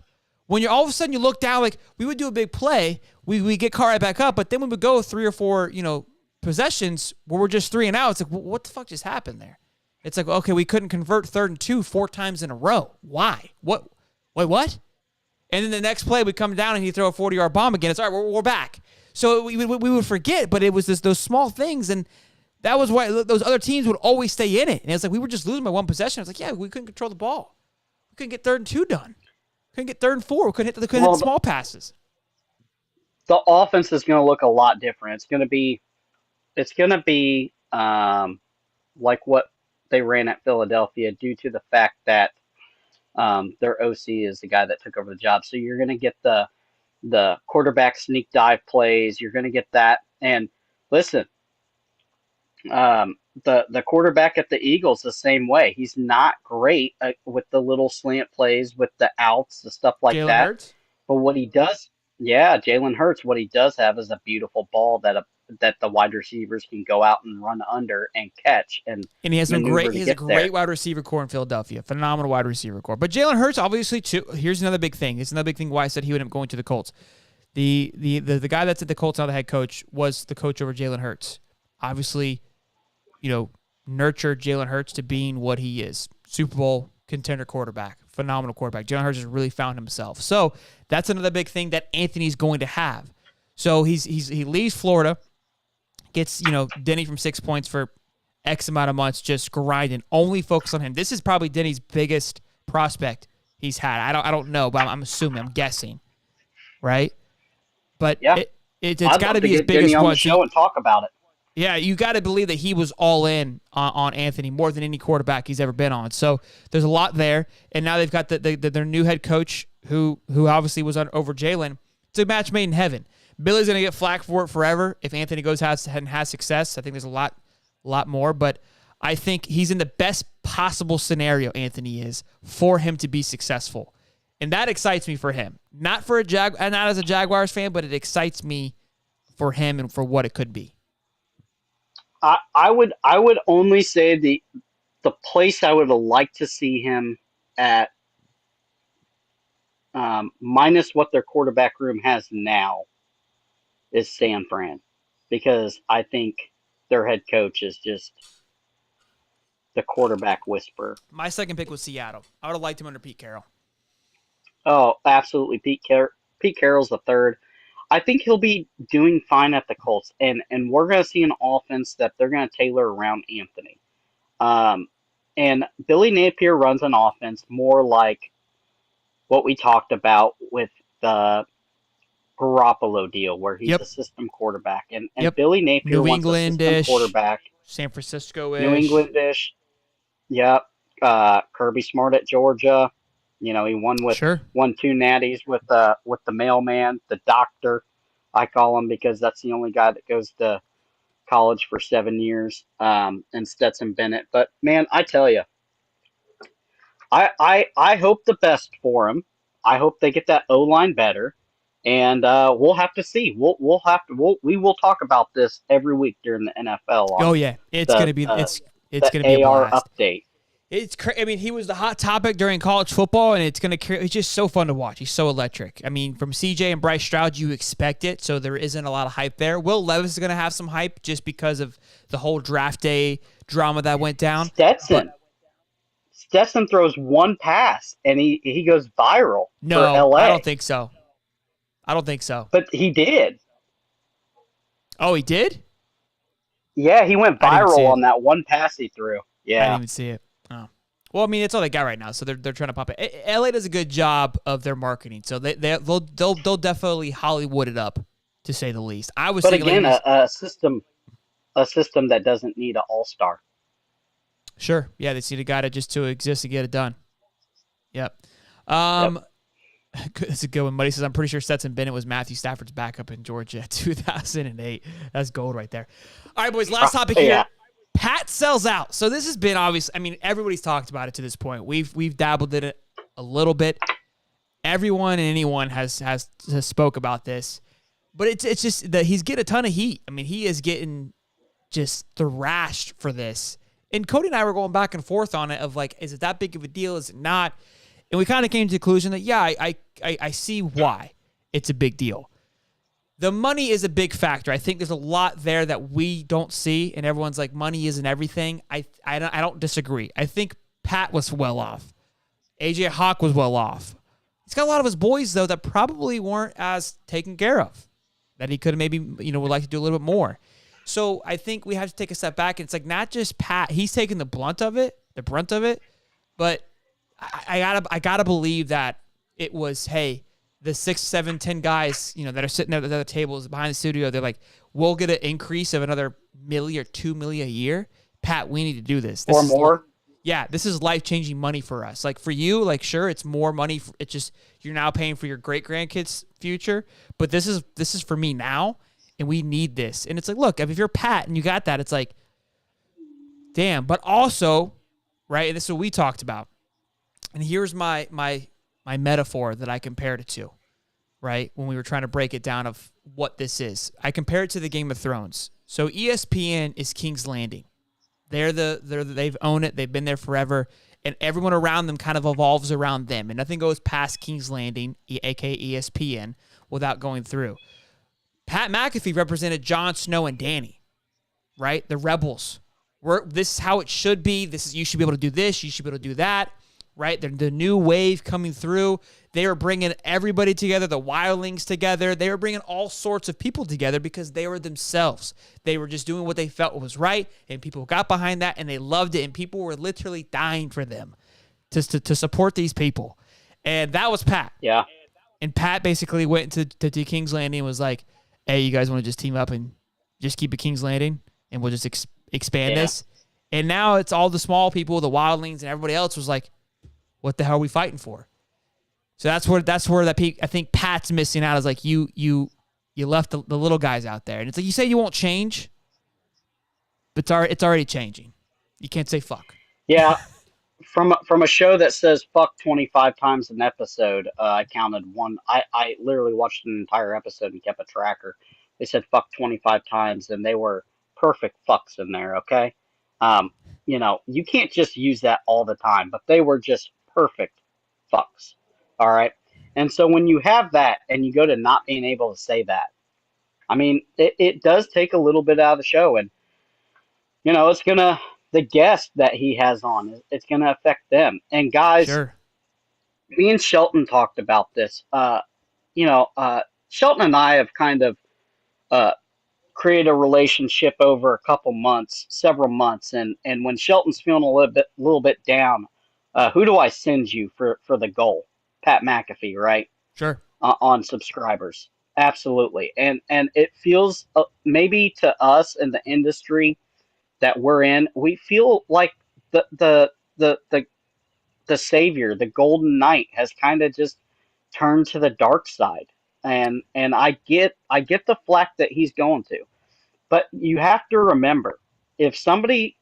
When you're all of a sudden you look down, like we would do a big play, we get caught right back up, but then we would go 3 or 4, possessions where we're just 3 and out. It's like, what the fuck just happened there? It's like, okay, we couldn't convert 3rd and 2 4 times in a row. Why? What? Wait, what? And then the next play we come down and he throw a 40-yard bomb again. It's all right, we're back. So we would forget, but it was those small things, and that was why those other teams would always stay in it. And it's like we were just losing by 1 possession. It's like, yeah, we couldn't control the ball. We couldn't get 3rd and 2 done. Couldn't get 3rd and 4. We couldn't hit small passes. The offense is going to look a lot different. It's going to be like what they ran at Philadelphia due to the fact that their OC is the guy that took over the job. So you're going to get the quarterback sneak dive plays. You're going to get that. And listen, the quarterback at the Eagles the same way. He's not great with the little slant plays, with the outs, the stuff like Jalen that. Hurts? But what he does, Jalen Hurts, what he does have is a beautiful ball that the wide receivers can go out and run under and catch. And he has a great wide receiver core in Philadelphia. Phenomenal wide receiver core. But Jalen Hurts, obviously, too. Here's another big thing. It's another big thing why I said he would end up going to the Colts. The guy that's at the Colts now, the head coach, was the coach over Jalen Hurts. Obviously, nurtured Jalen Hurts to being what he is. Super Bowl contender quarterback. Phenomenal quarterback. Jalen Hurts has really found himself. So that's another big thing that Anthony's going to have. So he leaves Florida, gets, Denny from 6 points for X amount of months, just grinding, only focus on him. This is probably Denny's biggest prospect he's had. I don't know, but I'm assuming, I'm guessing. Right? But yeah. It's got to be his biggest one. one. Show and talk about it. Yeah, you got to believe that he was all in on Anthony more than any quarterback he's ever been on. So there's a lot there, and now they've got their new head coach who obviously was over Jalen. It's a match made in heaven. Billy's gonna get flack for it forever if Anthony goes ahead and has success. I think there's a lot more, but I think he's in the best possible scenario. Anthony is for him to be successful, and that excites me for him. Not as a Jaguars fan, but it excites me for him and for what it could be. I would only say the place I would like to see him at minus what their quarterback room has now, is San Fran, because I think their head coach is just the quarterback whisperer. My second pick was Seattle. I would have liked him under Pete Carroll. Oh, absolutely. Pete Carroll's the third. I think he'll be doing fine at the Colts, and we're going to see an offense that they're going to tailor around Anthony. Um, and Billy Napier runs an offense more like what we talked about with the Garoppolo deal, where he's Yep. a system quarterback, and Yep. Billy Napier New wants a system England-ish, quarterback, San Francisco-ish. New England-ish. Yep. Kirby Smart at Georgia. You know, he Sure. won two natties with the mailman, the doctor, I call him, because that's the only guy that goes to college for 7 years, and Stetson Bennett. But man, I tell you, I hope the best for him. I hope they get that O line better, and we'll have to see. We will talk about this every week during the NFL Oh on yeah, it's the gonna be it's the gonna be a AR blast. update. I mean, he was the hot topic during college football, and it's just so fun to watch. He's so electric. I mean, from CJ and Bryce Stroud, you expect it, so there isn't a lot of hype there. Will Levis is going to have some hype just because of the whole draft day drama that went down. Stetson throws one pass, and he goes viral for LA. I don't think so. But he did. Oh, he did? Yeah, he went viral on that one pass he threw. Yeah. I didn't even see it. Oh. Well, I mean, it's all they got right now, so they're trying to pop it. LA does a good job of their marketing, so they'll definitely Hollywood it up, to say the least. But again, a system that doesn't need an all-star. Sure. Yeah, they just need a guy to exist and get it done. Yep. It's a good one. Buddy says, I'm pretty sure Stetson Bennett was Matthew Stafford's backup in Georgia 2008. That's gold right there. All right, boys, last topic here. Pat sells out. So this has been obvious. I mean, everybody's talked about it to this point. We've dabbled in it a little bit. Everyone and anyone has spoke about this. But it's just that he's getting a ton of heat. I mean, he is getting just thrashed for this. And Cody and I were going back and forth on it of like, is it that big of a deal? Is it not? And we kind of came to the conclusion that, yeah, I see why it's a big deal. The money is a big factor. I think there's a lot there that we don't see, and everyone's like, money isn't everything. I don't disagree. I think Pat was well off. AJ Hawk was well off. He's got a lot of his boys, though, that probably weren't as taken care of, that he could have maybe, would like to do a little bit more. So I think we have to take a step back. And it's like not just Pat. He's taking the brunt of it, but I gotta believe that it was, hey, the 6, 7, 10 guys, that are sitting at the other tables behind the studio, they're like, we'll get an increase of another $1 million or $2 million a year. Pat, we need to do this. Or more. Yeah, this is life-changing money for us. Like for you, like sure, it's more money. It's just you're now paying for your great-grandkids' future, but this is for me now, and we need this. And it's like, look, if you're Pat and you got that, it's like, damn. But also, right, and this is what we talked about. And here's my metaphor that I compared it to, right? When we were trying to break it down of what this is. I compared it to the Game of Thrones. So ESPN is King's Landing. They've owned it. They've been there forever. And everyone around them kind of evolves around them. And nothing goes past King's Landing, aka ESPN, without going through. Pat McAfee represented Jon Snow and Dany, right? The rebels. This is how it should be. You should be able to do this. You should be able to do that. Right? The new wave coming through. They were bringing everybody together, the wildlings together. They were bringing all sorts of people together because they were themselves. They were just doing what they felt was right, and people got behind that, and they loved it, and people were literally dying for them to support these people. And that was Pat. Yeah. And Pat basically went to King's Landing and was like, hey, you guys want to just team up and just keep it King's Landing, and we'll just expand this? And now it's all the small people, the wildlings, and everybody else was like, what the hell are we fighting for? So that's where I think Pat's missing out, is like you left the little guys out there. And it's like you say you won't change, but it's already changing. You can't say fuck. Yeah. From a show that says fuck 25 times an episode, I counted one. I literally watched an entire episode and kept a tracker. They said fuck 25 times, and they were perfect fucks in there, okay? You can't just use that all the time, but they were just perfect fucks. All right. And so when you have that and you go to not being able to say that, I mean, it does take a little bit out of the show. And, it's going to, the guest that he has on, it's going to affect them. And guys, Sure. me and Shelton talked about this. You know, uh, Shelton and I have kind of uh, created a relationship over a couple months, several months. And when Shelton's feeling a little bit down, who do I send you for the goal? Pat McAfee, right? Sure. On subscribers. Absolutely. And it feels maybe to us in the industry that we're in, we feel like the the the the, the savior, the golden knight has kind of just turned to the dark side. And I get the flack that he's going to. But you have to remember, if somebody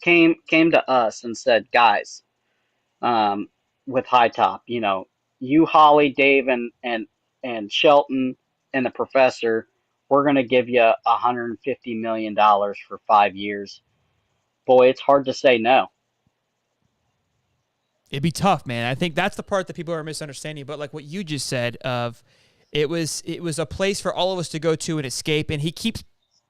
came to us and said, "Guys, um, with High Top. You, Holly, Dave, and Shelton, and the professor, we're going to give you $150 million for 5 years." Boy, it's hard to say no. It'd be tough, man. I think that's the part that people are misunderstanding. But like what you just said, of it was a place for all of us to go to and escape. And he keeps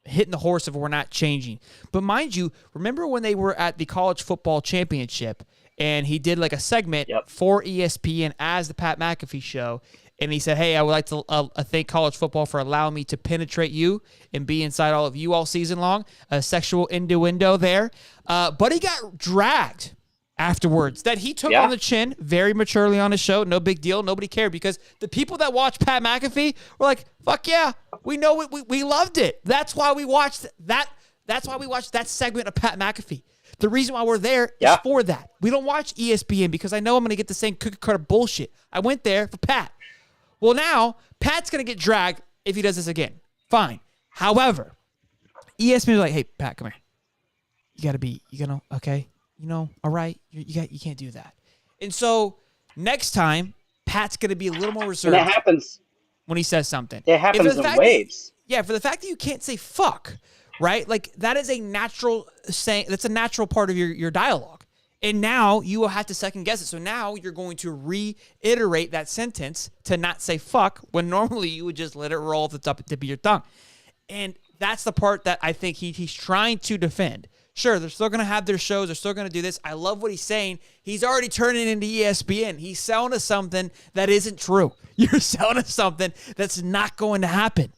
hitting the horse of we're not changing. But mind you, remember when they were at the college football championship and he did like a segment Yep. for ESPN as the Pat McAfee show. And he said, "Hey, I would like to thank college football for allowing me to penetrate you and be inside all of you all season long." A sexual innuendo there. But he got dragged afterwards that he took Yeah. on the chin very maturely on his show. No big deal. Nobody cared because the people that watched Pat McAfee were like, "Fuck yeah, we know it. We loved it. That's why we watched that. That's why we watched that segment of Pat McAfee. The reason why we're there is Yeah. for that. We don't watch ESPN because I know I'm going to get the same cookie cutter bullshit. I went there for Pat. Well, now Pat's going to get dragged if he does this again. Fine. However, ESPN is like, "Hey, Pat, come here. You got to be, okay? All right? You can't do that." And so next time, Pat's going to be a little more And reserved it happens. when he says something. It And for happens the in fact waves. for the fact that you can't say fuck, right? Like that is a natural saying. That's a natural part of your dialogue. And now you will have to second guess it. So now you're going to reiterate that sentence to not say fuck when normally you would just let it roll at the tip of your tongue. And that's the part that I think he's trying to defend. Sure, they're still going to have their shows. They're still going to do this. I love what he's saying. He's already turning into ESPN. He's selling us something that isn't true. You're selling us something that's not going to happen.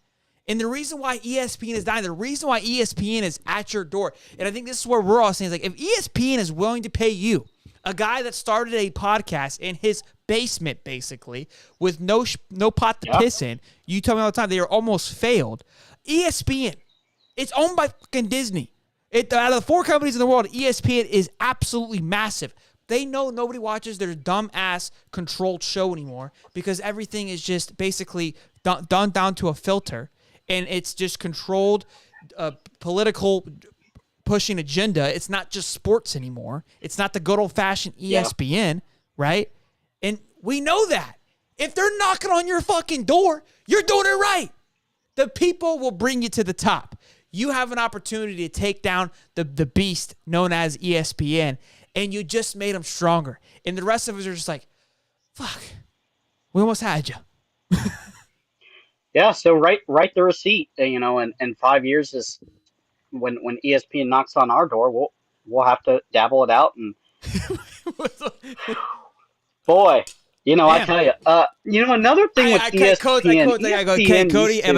And the reason why ESPN is dying, the reason why ESPN is at your door, and I think this is where we're all saying, is like, if ESPN is willing to pay you, a guy that started a podcast in his basement, basically, with no pot to piss in, you tell me all the time, they are almost failed. ESPN, it's owned by fucking Disney. Out of the 4 companies in the world, ESPN is absolutely massive. They know nobody watches their dumb-ass controlled show anymore because everything is just basically done down to a filter. And it's just controlled political pushing agenda. It's not just sports anymore. It's not the good old-fashioned ESPN, right? And we know that. If they're knocking on your fucking door, you're doing it right. The people will bring you to the top. You have an opportunity to take down the beast known as ESPN, and you just made them stronger. And the rest of us are just like, fuck, we almost had you. Yeah, so write the receipt. And 5 years is when ESPN knocks on our door, we'll have to dabble it out. And boy, I Damn. tell you, another thing with ESPN, Cody, used to-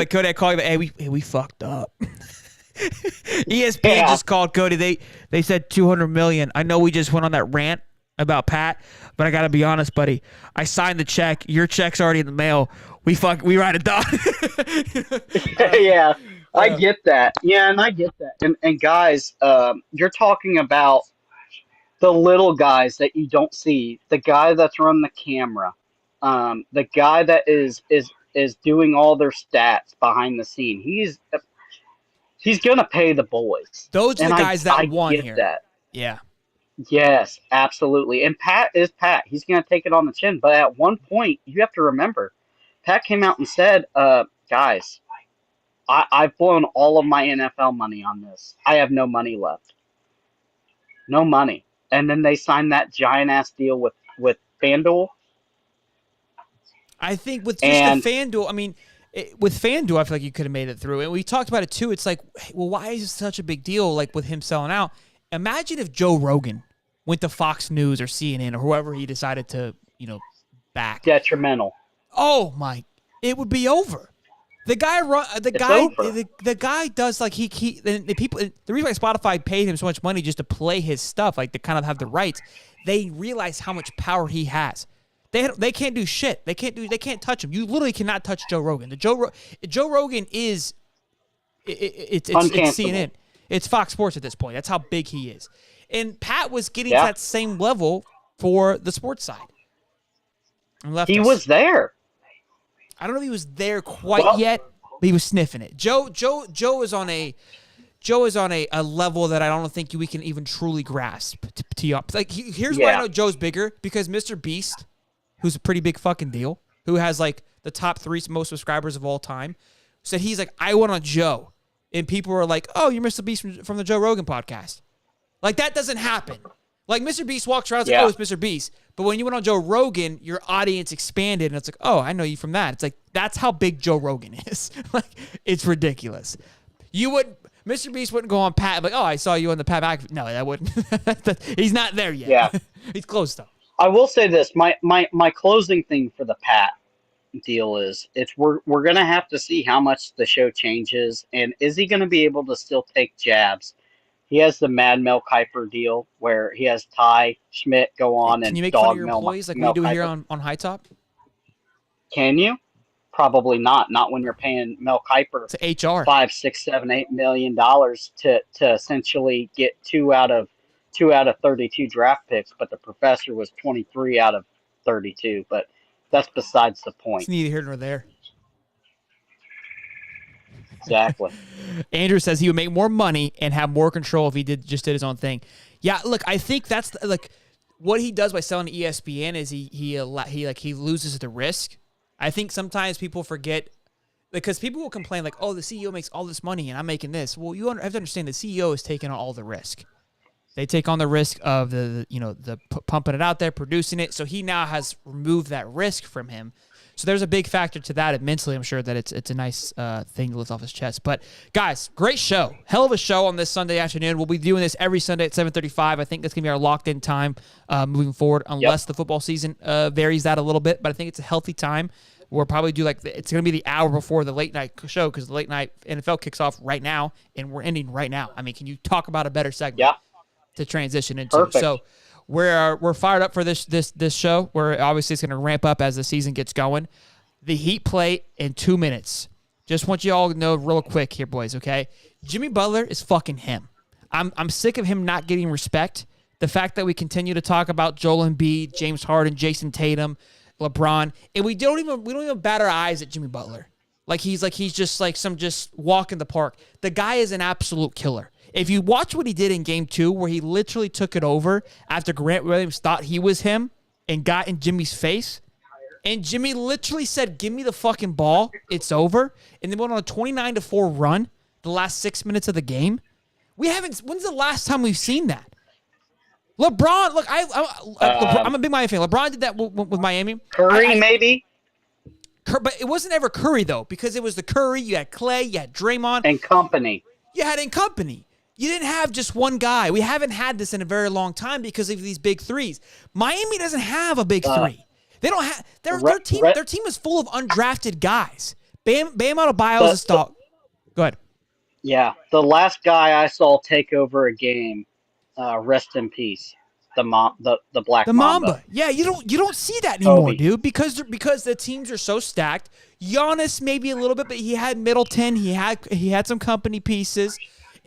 Cody, I call you, hey, we fucked up. ESPN Yeah. just called Cody. They said 200 million. I know we just went on that rant about Pat, but I gotta be honest, buddy. I signed the check. Your check's already in the mail. We write it down. Yeah, I get that. Yeah, and I get that. And guys, you're talking about the little guys that you don't see, the guy that's running the camera, the guy that is doing all their stats behind the scene. He's gonna pay the boys. Those are And the guys that I won get here. that. Yeah. Yes, absolutely. And Pat is Pat. He's gonna take it on the chin. But at one point, you have to remember, Pat came out and said, "Guys, I've blown all of my NFL money on this. I have no money left. No money." And then they signed that giant ass deal with FanDuel. I think with just And the FanDuel, I mean, with FanDuel, I feel like you could have made it through. And we talked about it too. It's like, well, why is it such a big deal? Like with him selling out. Imagine if Joe Rogan went to Fox News or CNN or whoever he decided to, back. detrimental. Oh my! It would be over. The guy, the guy does like the people. The reason why Spotify paid him so much money just to play his stuff, like to kind of have the rights, they realize how much power he has. They can't do shit. They can't touch him. You literally cannot touch Joe Rogan. Joe Rogan is it's CNN. It's Fox Sports at this point. That's how big he is. And Pat was getting to that same level for the sports side. He was there. I don't know if he was there quite yet, but he was sniffing it. Joe is on a level that I don't think we can even truly grasp. Like here's why I know Joe's bigger, because Mr. Beast, who's a pretty big fucking deal, who has like the top 3 most subscribers of all time, said he's like, I went on Joe, and people were like, oh, you're Mr. Beast from the Joe Rogan podcast. Like that doesn't happen. Like Mr. Beast walks around, it's like, oh, it's Mr. Beast. But when you went on Joe Rogan, your audience expanded, and it's like, oh, I know you from that. It's like, that's how big Joe Rogan is. Like, it's ridiculous. Mr. Beast wouldn't go on Pat, like, oh, I saw you on the Pat McAfee. No, that wouldn't. He's not there yet. Yeah. He's close, though. I will say this. My closing thing for the Pat deal is we're going to have to see how much the show changes, and is he going to be able to still take jabs? He has the Mad Mel Kiper deal where he has Ty Schmidt go on and can you make dog fun of your Mel, employees like Mel we do Kiper. here on High Top? Can you? Probably not. Not when you're paying Mel Kiper It's HR. $5, $6, $7, $8 million to essentially get 2 out of 32 draft picks, but the professor was 23 out of 32. But that's besides the point. It's neither here nor there. Exactly. Andrew says he would make more money and have more control if he just did his own thing. Yeah, look, I think that's like what he does by selling to ESPN is he loses the risk. I think sometimes people forget, because people will complain like, oh, the CEO makes all this money and I'm making this. Well, you have to understand the CEO is taking on all the risk. They take on the risk of the pumping it out there, producing it. So he now has removed that risk from him. So there's a big factor to that. And mentally, I'm sure that it's a nice thing to lift off his chest. But guys, great show. Hell of a show on this Sunday afternoon. We'll be doing this every Sunday at 7:35. I think that's going to be our locked-in time moving forward, unless the football season varies that a little bit. But I think it's a healthy time. We'll probably do it's going to be the hour before the late night show, because the late night NFL kicks off right now, and we're ending right now. I mean, can you talk about a better segment to transition into? Perfect. So we're fired up for this show. Where obviously it's going to ramp up as the season gets going. The Heat play in 2 minutes. Just want you all to know real quick here, boys. Okay, Jimmy Butler is fucking him. I'm sick of him not getting respect. The fact that we continue to talk about Joel Embiid, James Harden, Jason Tatum, LeBron, and we don't even bat our eyes at Jimmy Butler. Like he's just like some just walk in the park. The guy is an absolute killer. If you watch what he did in Game 2, where he literally took it over after Grant Williams thought he was him and got in Jimmy's face, and Jimmy literally said, "Give me the fucking ball, it's over," and then went on a 29-4 run the last 6 minutes of the game. When's the last time we've seen that? LeBron, look, I'm a big Miami fan. LeBron did that with Miami. Curry, maybe. But it wasn't ever Curry, though, because it was the Curry. You had Clay, you had Draymond. And company. You had in company. You didn't have just one guy. We haven't had this in a very long time because of these big threes. Miami doesn't have a big three. They don't have their team is full of undrafted guys. Bam Adebayo is a star. Go ahead. Yeah, the last guy I saw take over a game, rest in peace. The Black Mamba. Yeah, you don't see that anymore, Kobe. dude, because the teams are so stacked. Giannis maybe a little bit, but he had Middleton. He had some company pieces.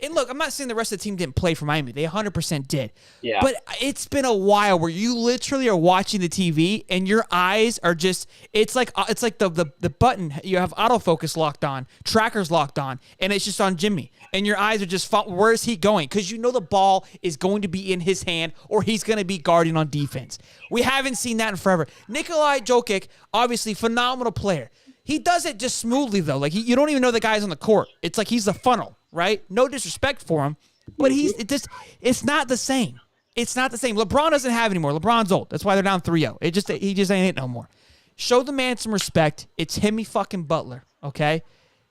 And look, I'm not saying the rest of the team didn't play for Miami. They 100% did. Yeah. But it's been a while where you literally are watching the TV and your eyes are just it's like the button, you have autofocus locked on, trackers locked on, and it's just on Jimmy. And your eyes are just where is he going? Because you know the ball is going to be in his hand or he's going to be guarding on defense. We haven't seen that in forever. Nikolai Jokic, obviously phenomenal player. He does it just smoothly though. Like you don't even know the guy's on the court. It's like he's the funnel. Right? No disrespect for him, but it's not the same. It's not the same. LeBron doesn't have anymore. LeBron's old. That's why they're down 3-0. He just ain't it no more. Show the man some respect. It's Timmy fucking Butler, okay?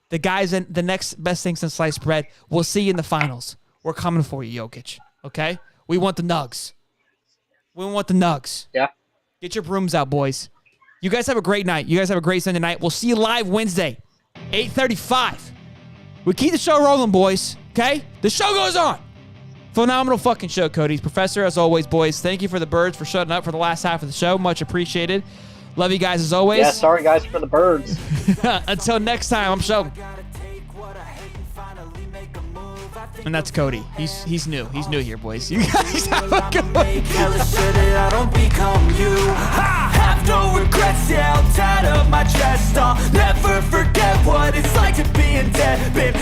The guy's in the next best thing since sliced bread. We'll see you in the finals. We're coming for you, Jokic, okay? We want the nugs. We want the nugs. Yeah. Get your brooms out, boys. You guys have a great night. You guys have a great Sunday night. We'll see you live Wednesday, 8:35. We keep the show rolling, boys, okay? The show goes on. Phenomenal fucking show, Cody's Professor, as always, boys. Thank you for the birds for shutting up for the last half of the show. Much appreciated. Love you guys as always. Yeah, sorry guys for the birds. Until next time, I'm Sheldon. And that's Cody. He's new. He's new here, boys. You guys have a good one. I don't become you. Have no regrets, yeah, I'll tie up my chest. I'll never forget what it's like to be in debt, babe.